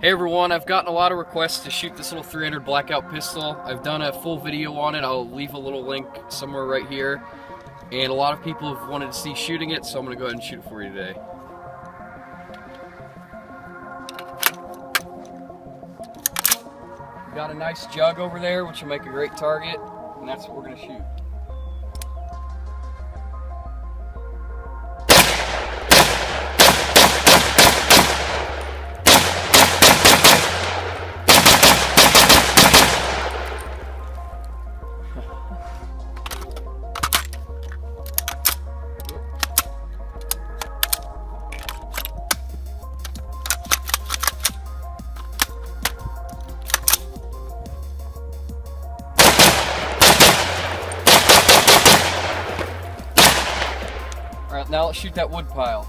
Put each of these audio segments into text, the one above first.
Hey everyone, I've gotten a lot of requests to shoot this little 300 Blackout pistol. I've done a full video on it. I'll leave a little link somewhere right here. And a lot of people have wanted to see shooting it, so I'm going to go ahead and shoot it for you today. Got a nice jug over there, which will make a great target, and that's what we're going to shoot. Alright, now let's shoot that wood pile.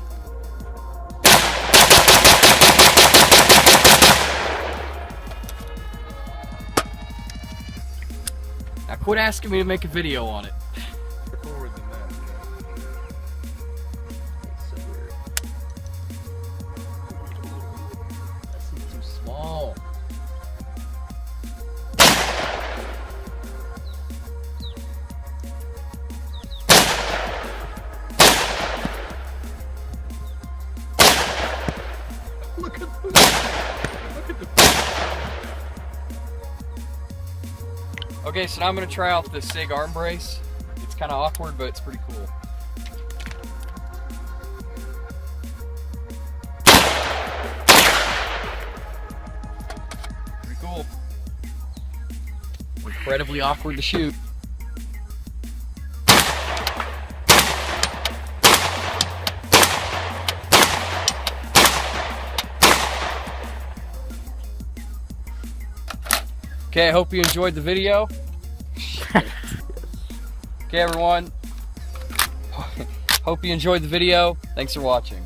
Now quit asking me to make a video on it. Forward than that. So weird. That seems too small. Look at the Okay, so now I'm going to try out the SIG arm brace. It's kind of awkward, but it's pretty cool. Pretty cool. Incredibly awkward to shoot. Okay, I hope you enjoyed the video. Okay, everyone. Hope you enjoyed the video. Thanks for watching.